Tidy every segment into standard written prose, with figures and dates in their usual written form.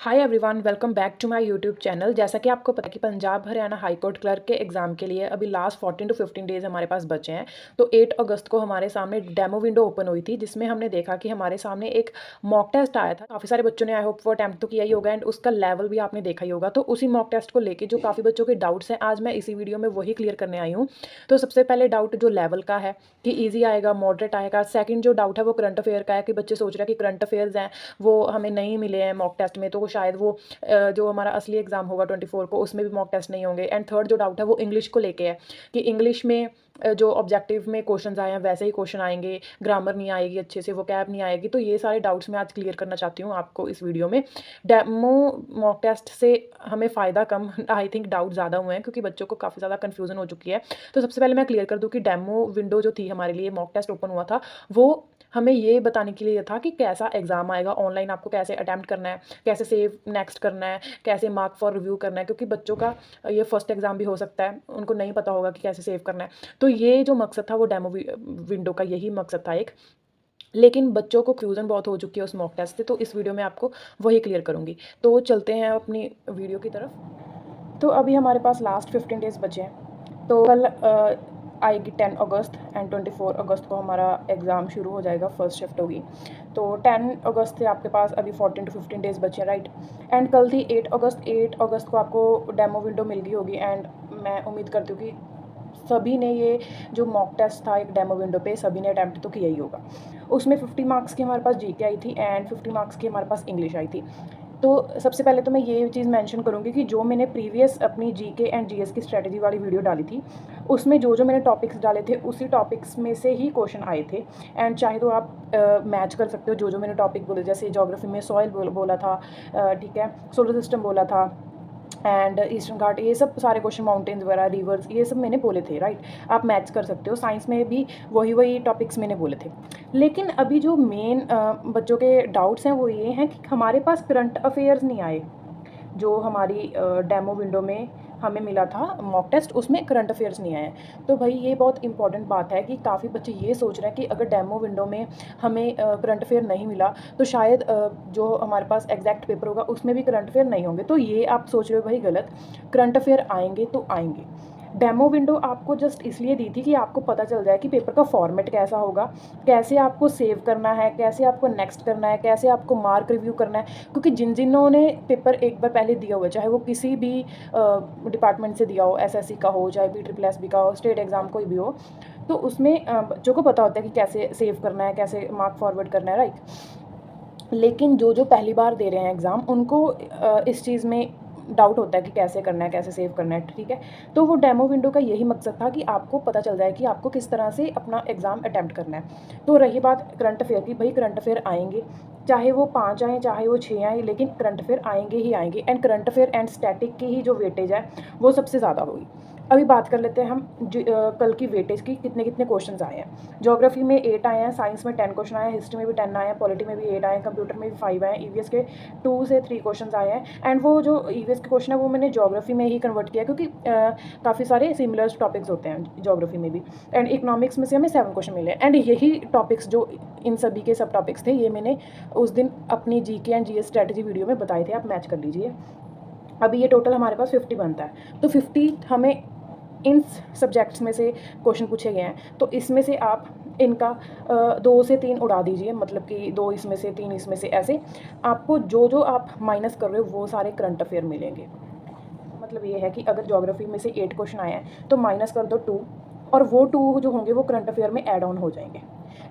Hi everyone, welcome back to my YouTube channel. जैसा कि आपको पता है कि Punjab Haryana high court clerk के एग्ज़ाम के लिए अभी लास्ट 14 टू 15 डेज़ हमारे पास बचे हैं। तो 8 अगस्त को हमारे सामने डेमो विंडो ओपन हुई थी, जिसमें हमने देखा कि हमारे सामने एक मॉक टेस्ट आया था। काफ़ी सारे बच्चों ने आई होप वो अटैम्प्ट तो किया ही होगा एंड उसका लेवल भी आपने देखा ही होगा। तो उसी मॉक टेस्ट को लेके जो काफ़ी बच्चों के डाउट्स हैं, आज मैं इसी वीडियो में वही क्लियर करने आई हूँ। तो सबसे पहले डाउट जो लेवल का है कि ईजी आएगा, मॉडरेट आएगा। सेकंड जो डाउट है वो करंट अफेयर का है कि बच्चे सोच रहे हैं कि करंट अफेयर्स हैं वो हमें नहीं मिले हैं मॉक टेस्ट में, तो शायद वो जो हमारा असली एग्ज़ाम होगा 24 को उसमें भी मॉक टेस्ट नहीं होंगे। एंड थर्ड जो डाउट है वो इंग्लिश को लेके है कि इंग्लिश में जो ऑब्जेक्टिव में क्वेश्चंस आए हैं वैसे ही क्वेश्चन आएंगे, ग्रामर नहीं आएगी अच्छे से, वोकैब नहीं आएगी। तो ये सारे डाउट्स मैं आज क्लियर करना चाहती हूँ आपको इस वीडियो में। डेमो मॉक टेस्ट से हमें फ़ायदा कम आई थिंक डाउट ज़्यादा हुए हैं क्योंकि बच्चों को काफ़ी ज़्यादा कन्फ्यूजन हो चुकी है। तो सबसे पहले मैं क्लियर कर दूँ कि डेमो विंडो जो थी हमारे लिए मॉक टेस्ट ओपन हुआ था, वो हमें ये बताने के लिए था कि कैसा एग्ज़ाम आएगा, ऑनलाइन आपको कैसे अटैम्प्ट करना है, कैसे सेव नेक्स्ट करना है, कैसे मार्क फॉर रिव्यू करना है, क्योंकि बच्चों का ये फर्स्ट एग्ज़ाम भी हो सकता है, उनको नहीं पता होगा कि कैसे सेव करना है। तो ये जो मकसद था वो डेमो विंडो का यही मकसद था एक। लेकिन बच्चों को कन्फ्यूज़न बहुत हो चुकी है उस मॉक टेस्ट से, तो इस वीडियो में आपको वही क्लियर करूँगी। तो चलते हैं अपनी वीडियो की तरफ। तो अभी हमारे पास लास्ट 15 डेज़ बचे हैं। तो कल आएगी 10 अगस्त एंड 24 अगस्त को हमारा एग्ज़ाम शुरू हो जाएगा, फर्स्ट शिफ्ट होगी। तो 10 अगस्त से आपके पास अभी 14 टू 15 डेज़ बचे हैं, राइट। एंड कल थी 8 अगस्त को आपको डेमो विंडो मिल गई होगी। एंड मैं उम्मीद करती हूँ कि सभी ने ये जो मॉक टेस्ट था एक डेमो विंडो पे सभी ने अटैम्प्ट तो किया ही होगा। उसमें 50 मार्क्स की हमारे पास जीके आई थी एंड 50 मार्क्स की हमारे पास इंग्लिश आई थी। तो सबसे पहले तो मैं ये चीज़ मेंशन करूँगी कि जो मैंने प्रीवियस अपनी जीके एंड जीएस की स्ट्रेटजी वाली वीडियो डाली थी, उसमें जो मैंने टॉपिक्स डाले थे उसी टॉपिक्स में से ही क्वेश्चन आए थे। एंड चाहे तो आप मैच कर सकते हो जो मैंने टॉपिक बोले, जैसे ज्योग्राफी में सॉइल बोला था, ठीक है, सोलर सिस्टम बोला था एंड ईस्टर्न घाट, ये सब सारे क्वेश्चन, माउंटेन्स वगैरह, रिवर्स, ये सब मैंने बोले थे, राइट। आप मैच कर सकते हो, साइंस में भी वही टॉपिक्स मैंने बोले थे। लेकिन अभी जो मेन बच्चों के डाउट्स हैं वो ये हैं कि हमारे पास करंट अफेयर्स नहीं आए। जो हमारी डेमो विंडो में हमें मिला था मॉक टेस्ट, उसमें करंट अफेयर्स नहीं आए। तो भाई ये बहुत इंपॉर्टेंट बात है कि काफ़ी बच्चे ये सोच रहे हैं कि अगर डेमो विंडो में हमें करंट अफेयर नहीं मिला तो शायद जो हमारे पास एग्जैक्ट पेपर होगा उसमें भी करंट अफेयर नहीं होंगे। तो ये आप सोच रहे हो भाई गलत, करंट अफेयर आएंगे तो आएंगे। डेमो विंडो आपको जस्ट इसलिए दी थी कि आपको पता चल जाए कि पेपर का फॉर्मेट कैसा होगा, कैसे आपको सेव करना है, कैसे आपको नेक्स्ट करना है, कैसे आपको मार्क रिव्यू करना है। क्योंकि जिन्होंने पेपर एक बार पहले दिया हुआ है, चाहे वो किसी भी डिपार्टमेंट से दिया हो, एसएससी का हो, चाहे BSSB का हो, स्टेट एग्ज़ाम कोई भी हो, तो उसमें बच्चों को पता होता है कि कैसे सेव करना है, कैसे मार्क फॉरवर्ड करना है, राइट। लेकिन जो पहली बार दे रहे हैं एग्ज़ाम, उनको इस चीज़ में डाउट होता है कि कैसे करना है, कैसे सेव करना है, ठीक है। तो वो डेमो विंडो का यही मकसद था कि आपको पता चल जाए कि आपको किस तरह से अपना एग्ज़ाम अटैम्प्ट करना है। तो रही बात करंट अफेयर की, भाई करंट अफेयर आएंगे, चाहे वो 5 आएँ चाहे वो 6 आएँ, लेकिन करंट अफेयर आएंगे ही आएंगे। And current affair and static की ही जो वेटेज है वो सबसे ज़्यादा होगी। अभी बात कर लेते हैं हम कल की वेटेज की, कितने कितने क्वेश्चन आए हैं। ज्योग्राफी में 8 आए हैं, साइंस में 10 क्वेश्चन आए हैं, हिस्ट्री में भी 10 आए हैं, पॉलिटी में भी 8 आए हैं, कंप्यूटर में भी 5 आए हैं, ईवीएस के 2 से 3 क्वेश्चन आए हैं। एंड वो जो ईवीएस के क्वेश्चन है वो मैंने ज्योग्राफी में ही कन्वर्ट किया क्योंकि काफ़ी सारे सिमिलर टॉपिक्स होते हैं ज्योग्राफी में भी। एंड इकोनॉमिक्स में से हमें 7 क्वेश्चन मिले एंड यही टॉपिक्स जो इन सभी के सब टॉपिक्स थे, ये मैंने उस दिन अपनी GK and GS strategy video में बताए थे, आप मैच कर लीजिए। अभी ये टोटल हमारे पास 50 बनता है, तो 50 हमें इन सब्जेक्ट्स में से क्वेश्चन पूछे गए हैं। तो इसमें से आप इनका 2 से 3 उड़ा दीजिए, मतलब कि 2 इसमें से 3 इसमें से, ऐसे आपको जो आप माइनस कर रहे हो वो सारे करंट अफेयर मिलेंगे। मतलब ये है कि अगर ज्योग्राफी में से 8 क्वेश्चन आए हैं तो माइनस कर दो 2, और वो 2 जो होंगे वो करंट अफेयर में ऐड ऑन हो जाएंगे।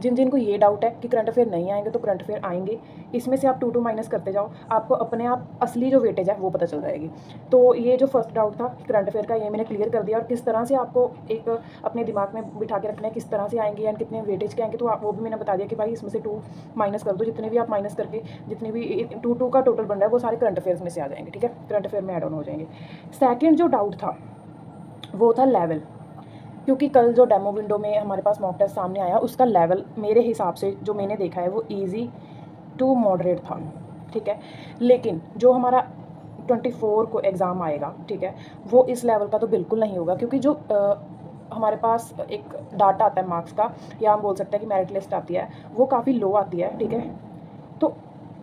जिनको ये डाउट है कि करंट अफेयर नहीं आएंगे तो करंट अफेयर आएंगे, इसमें से आप 2 माइनस करते जाओ, आपको अपने आप असली जो वेटेज है वो पता चल जाएगी। तो ये जो फर्स्ट डाउट था करंट अफेयर का, ये मैंने क्लियर कर दिया। और किस तरह से आपको एक अपने दिमाग में बिठा के रखना है, किस तरह से आएंगे एंड कितने वेटेज के आएंगे, तो आप वो भी मैंने बता दिया कि भाई इसमें से 2 माइनस कर दो, जितने भी आप माइनस करके जितने भी 2 का टोटल बन रहा है वो सारे करंट अफेयर्स में से आ जाएंगे, ठीक है, करंट अफेयर में ऐड ऑन हो जाएंगे। सेकेंड जो डाउट था वो था लेवल, क्योंकि कल जो डेमो विंडो में हमारे पास मॉक टेस्ट सामने आया उसका लेवल मेरे हिसाब से जो मैंने देखा है वो इजी टू मॉडरेट था, ठीक है। लेकिन जो हमारा 24 को एग्ज़ाम आएगा, ठीक है, वो इस लेवल का तो बिल्कुल नहीं होगा, क्योंकि जो हमारे पास एक डाटा आता है मार्क्स का, या हम बोल सकते हैं कि मेरिट लिस्ट आती है, वो काफ़ी लो आती है, ठीक है। तो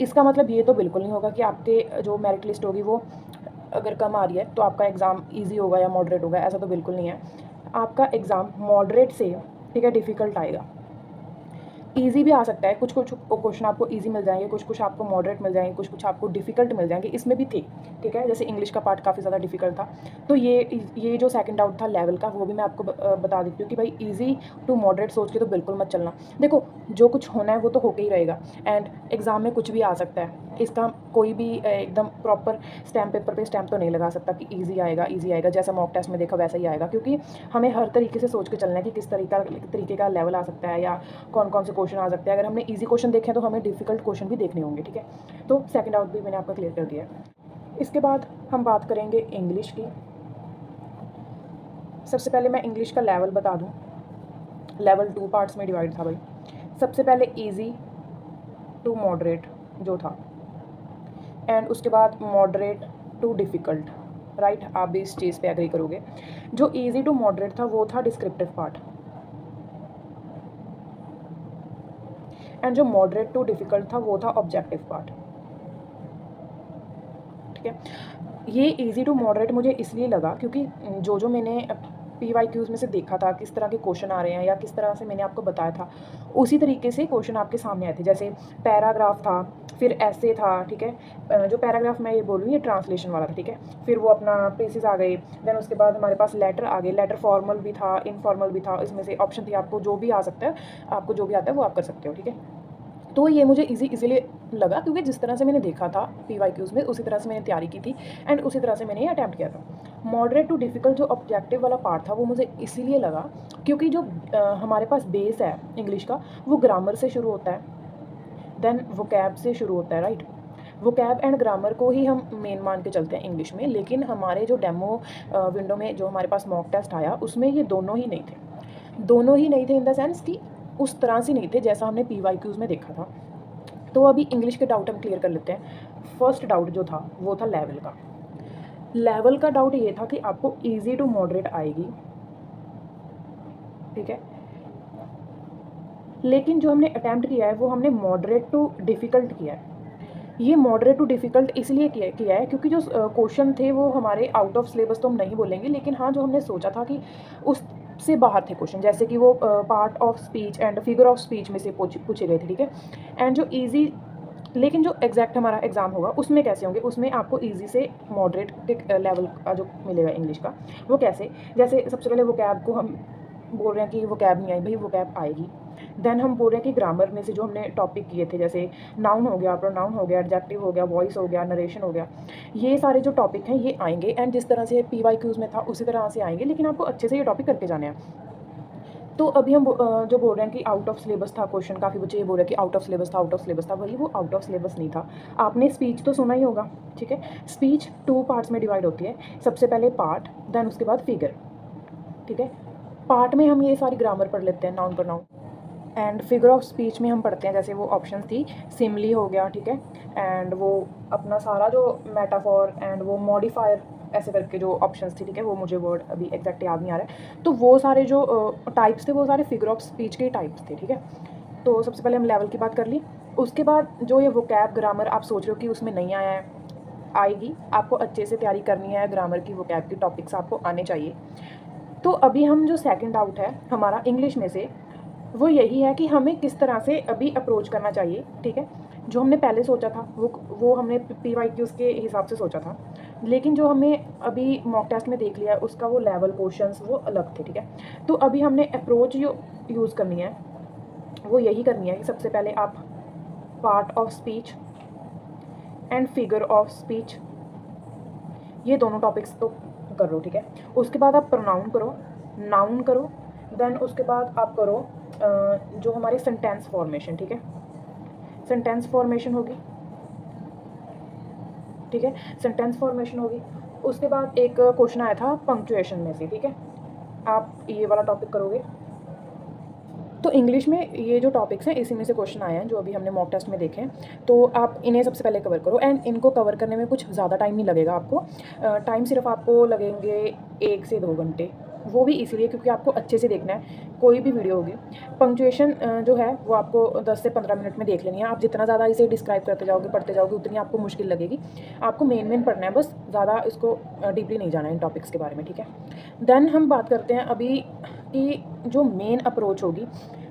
इसका मतलब ये तो बिल्कुल नहीं होगा कि आपके जो मेरिट लिस्ट होगी वो अगर कम आ रही है तो आपका एग्ज़ाम ईजी होगा या मॉडरेट होगा, ऐसा तो बिल्कुल नहीं है। आपका एग्ज़ाम मॉडरेट से, ठीक है, डिफ़िकल्ट आएगा। ईज़ी भी आ सकता है, कुछ कुछ क्वेश्चन आपको ईज़ी मिल जाएंगे, कुछ कुछ आपको मॉडरेट मिल जाएंगे, कुछ कुछ आपको डिफ़िकल्ट मिल जाएंगे, इसमें भी थे, ठीक है। जैसे इंग्लिश का पार्ट काफ़ी ज़्यादा डिफ़िकल्ट था। तो ये जो सेकंड डाउट था लेवल का, वो भी मैं आपको बता देती हूँ कि भाई ईज़ी टू मॉडरेट सोच के तो बिल्कुल मत चलना। देखो, जो कुछ होना है वो तो होके ही रहेगा, एंड एग्ज़ाम में कुछ भी आ सकता है। इसका कोई भी एकदम प्रॉपर स्टैम्प पेपर पे स्टैम्प तो नहीं लगा सकता कि ईज़ी आएगा, जैसा मॉक टेस्ट में देखा वैसा ही आएगा, क्योंकि हमें हर तरीके से सोच के चलना है कि किस तरीके का लेवल आ सकता है या कौन कौन से क्वेश्चन आ सकते हैं। अगर हमने ईजी क्वेश्चन देखे हैं तो हमें डिफ़िकल्ट क्वेश्चन भी देखने होंगे, ठीक है। तो सेकंड आउट भी मैंने आपका क्लियर कर दिया है। इसके बाद हम बात करेंगे इंग्लिश की। सबसे पहले मैं इंग्लिश का लेवल बता दूं। लेवल 2 पार्ट्स में डिवाइड था भाई। सबसे पहले ईजी टू मॉडरेट जो था, एंड उसके बाद मॉडरेट टू डिफ़िकल्ट, राइट। आप भी इस चीज़ पे एग्री करोगे। जो ईजी टू मॉडरेट था वो था डिस्क्रिप्टिव पार्ट, एंड जो मॉडरेट टू डिफ़िकल्ट था वो था ऑब्जेक्टिव पार्ट, ठीक है। ये इजी टू मॉडरेट मुझे इसलिए लगा क्योंकि जो जो मैंने PYQs में से देखा था, किस तरह के क्वेश्चन आ रहे हैं या किस तरह से मैंने आपको बताया था, उसी तरीके से क्वेश्चन आपके सामने आए थे। जैसे पैराग्राफ था, फिर ऐसे था, ठीक है। जो पैराग्राफ मैं ये बोल रही हूँ ये ट्रांसलेशन वाला था, ठीक है। फिर वो अपना प्रेसेस आ गए, देन उसके बाद हमारे पास लेटर आ गए। लेटर फॉर्मल भी था, इनफॉर्मल भी था, इसमें से ऑप्शन थी, आपको जो भी आ सकता है, आपको जो भी आता है वो आप कर सकते हो, ठीक है। तो ये मुझे इसीलिए लगा क्योंकि जिस तरह से मैंने देखा था PYQs में, उसी तरह से मैंने तैयारी की थी, एंड उसी तरह से मैंने ये अटैम्प्ट किया था। मॉडरेट टू डिफ़िकल्ट जो ऑब्जेक्टिव वाला पार्ट था वो मुझे इसीलिए लगा क्योंकि जो हमारे पास बेस है इंग्लिश का, वो ग्रामर से शुरू होता है, देन वोकैब से शुरू होता है, राइट। वोकैब एंड ग्रामर को ही हम मेन मान के चलते हैं इंग्लिश में, लेकिन हमारे जो डेमो विंडो में जो हमारे पास मॉक टेस्ट आया उसमें ये दोनों ही नहीं थे। दोनों ही नहीं थे इन द सेंस कि उस तरह से नहीं थे जैसा हमने PYQs में देखा था। तो अभी इंग्लिश के डाउट हम क्लियर कर लेते हैं। फर्स्ट डाउट जो था वो था लेवल का। लेवल का डाउट ये था कि आपको इजी टू मॉडरेट आएगी, ठीक है, लेकिन जो हमने अटैम्प्ट किया है वो हमने मॉडरेट टू डिफ़िकल्ट किया है। ये मॉडरेट टू डिफ़िकल्ट इसलिए किया है क्योंकि जो क्वेश्चन थे वो हमारे आउट ऑफ सिलेबस तो हम नहीं बोलेंगे, लेकिन हाँ जो हमने सोचा था कि उससे बाहर थे क्वेश्चन, जैसे कि वो part of speech and figure of speech में से पूछे गए थे, ठीक है। एंड जो ईजी, लेकिन जो एग्जैक्ट हमारा एग्ज़ाम होगा उसमें कैसे होंगे, उसमें आपको ईजी से मॉडरेट लेवल का जो मिलेगा इंग्लिश का, वो कैसे, जैसे सबसे पहले वो कैब को हम बोल रहे हैं कि वो कैब नहीं आई, भाई वो कैब आएगी। देन हम बोल रहे हैं कि ग्रामर में से जो हमने टॉपिक किए थे, जैसे नाउन हो गया, प्रोनाउन हो गया, एडजेक्टिव हो गया, वॉइस हो गया, नरेशन हो गया, ये सारे जो टॉपिक हैं ये आएंगे, एंड जिस तरह से PYQs में था उसी तरह से आएंगे, लेकिन आपको अच्छे से ये टॉपिक करके जाने हैं। तो अभी हम जो बोल रहे हैं कि आउट ऑफ सिलेबस था क्वेश्चन, काफ़ी बच्चे ये बोल रहे हैं कि आउट ऑफ सिलेबस था, आउट ऑफ सिलेबस था, वही वो आउट ऑफ सिलेबस नहीं था। आपने स्पीच तो सुना ही होगा, ठीक है। स्पीच 2 पार्ट्स में डिवाइड होती है। सबसे पहले पार्ट, देन उसके बाद फिगर, ठीक है। पार्ट में हम ये सारी ग्रामर पढ़ लेते हैं, noun pronoun, and figure of speech में हम पढ़ते हैं जैसे वो ऑप्शन थी, सिमली हो गया, ठीक है, एंड वो अपना सारा जो मेटाफॉर एंड वो मॉडिफायर ऐसे करके जो ऑप्शंस थी, ठीक है, वो मुझे वर्ड अभी एग्जैक्ट याद नहीं आ रहा है। तो वो सारे जो टाइप्स थे वो सारे फिगर ऑफ स्पीच के टाइप्स थे, ठीक है। तो सबसे पहले हम लेवल की बात कर ली। उसके बाद जो ये वोकैब ग्रामर आप सोच रहे हो कि उसमें नहीं आया है, आएगी, आपको अच्छे से तैयारी करनी है ग्रामर की, वोकैब की टॉपिक्स आपको आने चाहिए। तो अभी हम जो सेकंड डाउट है हमारा इंग्लिश में से, वो यही है कि हमें किस तरह से अभी अप्रोच करना चाहिए, ठीक है। जो हमने पहले सोचा था वो हमने PYQs के हिसाब से सोचा था, लेकिन जो हमें अभी मॉक टेस्ट में देख लिया है उसका वो लेवल क्वेश्चंस वो अलग थे, ठीक है। तो अभी हमने अप्रोच जो यूज़ करनी है वो यही करनी है कि सबसे पहले आप part of speech and figure of speech, ये दोनों टॉपिक्स तो कर लो, ठीक है। उसके बाद आप प्रोनाउन करो, नाउन करो, देन उसके बाद आप करो जो हमारी सेंटेंस फॉर्मेशन, ठीक है, सेंटेंस फॉर्मेशन होगी, ठीक है, सेंटेंस फॉर्मेशन होगी। उसके बाद एक क्वेश्चन आया था पंक्चुएशन में से, ठीक है, आप ये वाला टॉपिक करोगे। तो इंग्लिश में ये जो टॉपिक्स हैं इसी में से क्वेश्चन आए हैं जो अभी हमने मॉक टेस्ट में देखे हैं, तो आप इन्हें सबसे पहले कवर करो, एंड इनको कवर करने में कुछ ज़्यादा टाइम नहीं लगेगा आपको। टाइम सिर्फ आपको लगेंगे 1 से 2 घंटे, वो भी इसीलिए क्योंकि आपको अच्छे से देखना है, कोई भी वीडियो होगी। पंक्चुएशन जो है वो आपको 10 से 15 मिनट में देख लेनी है। आप जितना ज़्यादा इसे डिस्क्राइब करते जाओगे, पढ़ते जाओगे, उतनी आपको मुश्किल लगेगी। आपको मेन पढ़ना है, बस ज़्यादा इसको डीपली नहीं जाना है इन टॉपिक्स के बारे में, ठीक है। देन हम बात करते हैं अभी कि जो मेन अप्रोच होगी,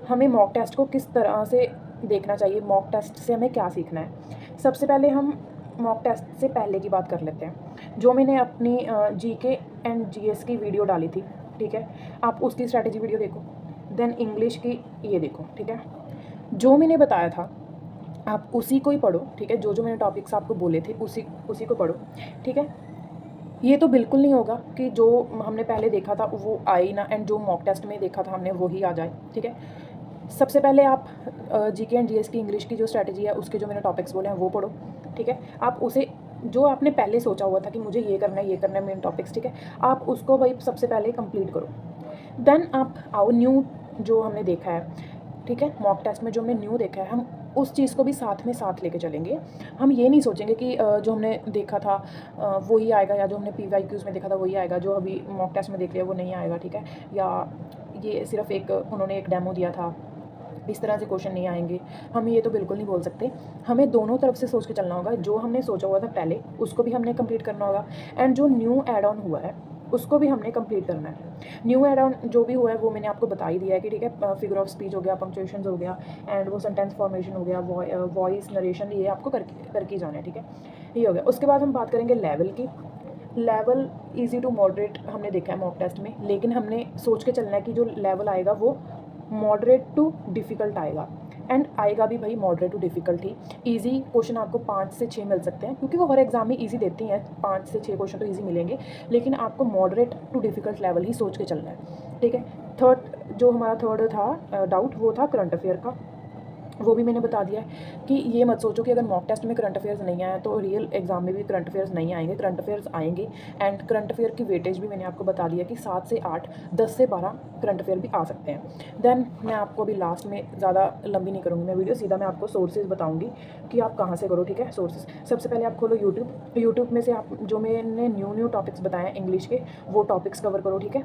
हमें मॉक टेस्ट को किस तरह से देखना चाहिए, मॉक टेस्ट से हमें क्या सीखना है। सबसे पहले हम मॉक टेस्ट से पहले की बात कर लेते हैं। जो मैंने अपनी जीके एंड जीएस की वीडियो डाली थी, ठीक है, आप उसकी स्ट्रैटेजी वीडियो देखो। देन इंग्लिश की ये देखो, ठीक है। जो मैंने बताया था आप उसी को ही पढ़ो, ठीक है। जो मैंने टॉपिक्स आपको बोले थे उसी को पढ़ो, ठीक है। ये तो बिल्कुल नहीं होगा कि जो हमने पहले देखा था वो आए ना, एंड जो मॉक टेस्ट में देखा था हमने वही आ जाए, ठीक है। सबसे पहले आप जीके एंड जीएस की इंग्लिश की जो स्ट्रैटेजी है उसके जो मैंने टॉपिक्स बोले हैं वो पढ़ो, ठीक है। आप उसे जो आपने पहले सोचा हुआ था कि मुझे ये करना है मेन टॉपिक्स, ठीक है, आप उसको भाई सबसे पहले कंप्लीट करो। देन आप आओ न्यू जो हमने देखा है, ठीक है, मॉक टेस्ट में जो हमने न्यू देखा है हम उस चीज़ को भी साथ लेके चलेंगे। हम ये नहीं सोचेंगे कि जो हमने देखा था वही आएगा, या जो हमने PYQs में देखा था वही आएगा, जो अभी मॉक टेस्ट में देख लिया वो नहीं आएगा, ठीक है। या ये सिर्फ उन्होंने एक डेमो दिया था, इस तरह से क्वेश्चन नहीं आएंगे। हम ये तो बिल्कुल नहीं बोल सकते। हमें दोनों तरफ से सोच के चलना होगा। जो हमने सोचा हुआ था पहले उसको भी हमने कंप्लीट करना होगा, एंड जो न्यू एड ऑन हुआ है उसको भी हमने कंप्लीट करना है। न्यू एड ऑन जो भी हुआ है वो मैंने आपको बता ही दिया है कि ठीक है, फिगर ऑफ स्पीच हो गया, पंक्चुएशंस हो गया, एंड वो सेंटेंस फॉर्मेशन हो गया, वॉइस नरेशन, ये आपको करके जाना है, ठीक है। ये हो गया। उसके बाद हम बात करेंगे लेवल की। लेवल इजी टू मॉडरेट हमने देखा है मॉक टेस्ट में, लेकिन हमने सोच के चलना है कि जो लेवल आएगा वो मॉडरेट टू डिफ़िकल्ट आएगा, एंड आएगा भी भाई मॉडरेट टू डिफ़िकल्ट ही। ईजी क्वेश्चन आपको 5 से 6 मिल सकते हैं, क्योंकि वो हर एग्जाम में ईजी देती हैं। 5 से 6 क्वेश्चन तो ईजी मिलेंगे, लेकिन आपको मॉडरेट टू डिफ़िकल्ट लेवल ही सोच के चलना है, ठीक है। जो हमारा थर्ड था डाउट, वो था करंट अफेयर का। वो भी मैंने बता दिया है कि ये मत सोचो कि अगर मॉक टेस्ट में करंट अफेयर्स नहीं आया तो रियल एग्जाम में भी करंट अफेयर्स नहीं आएंगे। करंट अफेयर्स आएंगे, एंड करंट अफेयर की वेटेज भी मैंने आपको बता दिया कि 7 से 8, 10 से 12 करंट अफेयर भी आ सकते हैं। देन मैं आपको अभी लास्ट में ज़्यादा लंबी नहीं करूँगी मैं वीडियो, सीधा मैं आपको सोर्सेज बताऊँगी कि आप कहाँ से करो, ठीक है। सोर्सेज सबसे पहले आप खोलो यूट्यूब में से आप जो मैंने न्यू टॉपिक्स बताए हैं इंग्लिश के, वो टॉपिक्स कवर करो, ठीक है।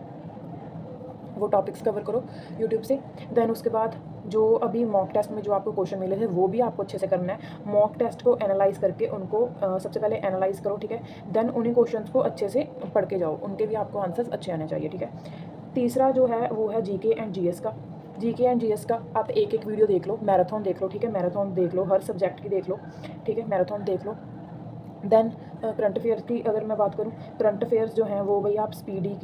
वो टॉपिक्स कवर करो यूट्यूब से। देन उसके बाद जो अभी मॉक टेस्ट में जो आपको क्वेश्चन मिले थे वो भी आपको अच्छे से करना है। मॉक टेस्ट को एनालाइज करके उनको सबसे पहले एनालाइज करो, ठीक है। देन उन्हीं क्वेश्चंस को अच्छे से पढ़ के जाओ, उनके भी आपको आंसर्स अच्छे आने चाहिए, ठीक है। तीसरा जो है वो है जीके एंड जीएस का। जीके एंड जीएस का आप एक वीडियो देख लो, मैराथन देख लो, ठीक है। मैराथन देख लो, हर सब्जेक्ट की देख लो, ठीक है, मैराथन देख लो। देन करंट अफेयर्स की अगर मैं बात करूँ, करंट अफेयर्स जो हैं वो भाई आप स्पीडी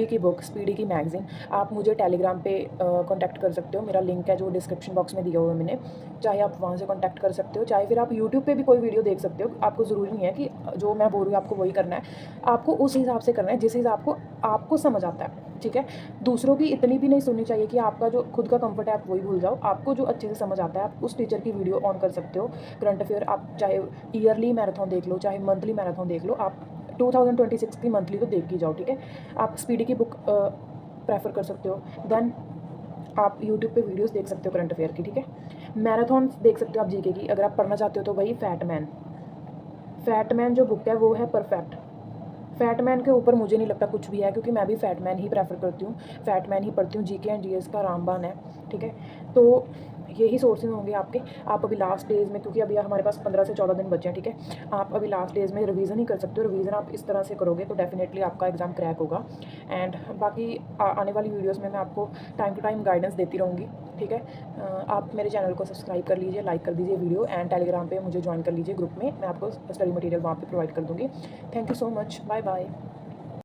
की बुक, स्पीडी की मैगज़ीन, आप मुझे टेलीग्राम पे कांटेक्ट कर सकते हो। मेरा लिंक है जो डिस्क्रिप्शन बॉक्स में दिया हुआ है मैंने, चाहे आप वहाँ से कांटेक्ट कर सकते हो, चाहे फिर आप यूट्यूब पे भी कोई वीडियो देख सकते हो। आपको ज़रूरी नहीं है कि जो मैं बोल रही हूँ आपको वही करना है, आपको उस हिसाब से करना है जिस हिसाब को आपको समझ आता है, ठीक है। दूसरों की इतनी भी नहीं सुननी चाहिए कि आपका जो खुद का कंफर्ट है आप वही भूल जाओ। आपको जो अच्छे से समझ आता है आप उस टीचर की वीडियो ऑन कर सकते हो। करंट अफेयर आप चाहे ईयरली मैराथन देख लो, चाहे मंथली मैराथन देख लो, आप 2026 की मंथली तो देख ही जाओ, ठीक है। आप स्पीडी की बुक प्रेफर कर सकते हो। देन आप यूट्यूब पे वीडियोस देख सकते हो करंट अफेयर की, ठीक है। मैराथन देख सकते हो आप जीके की। अगर आप पढ़ना चाहते हो तो वही फैटमैन जो बुक है वो है परफेक्ट। फैटमैन के ऊपर मुझे नहीं लगता कुछ भी है, क्योंकि मैं भी फैटमैन ही प्रेफर करती हूँ, फैटमैन ही पढ़ती हूँ। जीके एंड जीएस का रामबान है, ठीक है। तो यही सोर्सेज होंगे आपके। आप अभी लास्ट डेज में, क्योंकि अभी हमारे पास 15 से 14 दिन बचे हैं, ठीक है, आप अभी लास्ट डेज में रिवीजन ही कर सकते हो। रिवीजन आप इस तरह से करोगे तो डेफिनेटली आपका एग्ज़ाम क्रैक होगा। एंड बाकी आने वाली वीडियोस में मैं आपको टाइम टू टाइम गाइडेंस देती रहूँगी, ठीक है। आप मेरे चैनल को सब्सक्राइब कर लीजिए, लाइक कर दीजिए वीडियो, एंड टेलीग्राम पे मुझे ज्वाइन कर लीजिए ग्रुप में। मैं आपको स्टडी मटेरियल वहाँ पे प्रोवाइड कर दूँगी। Thank you so much, bye bye.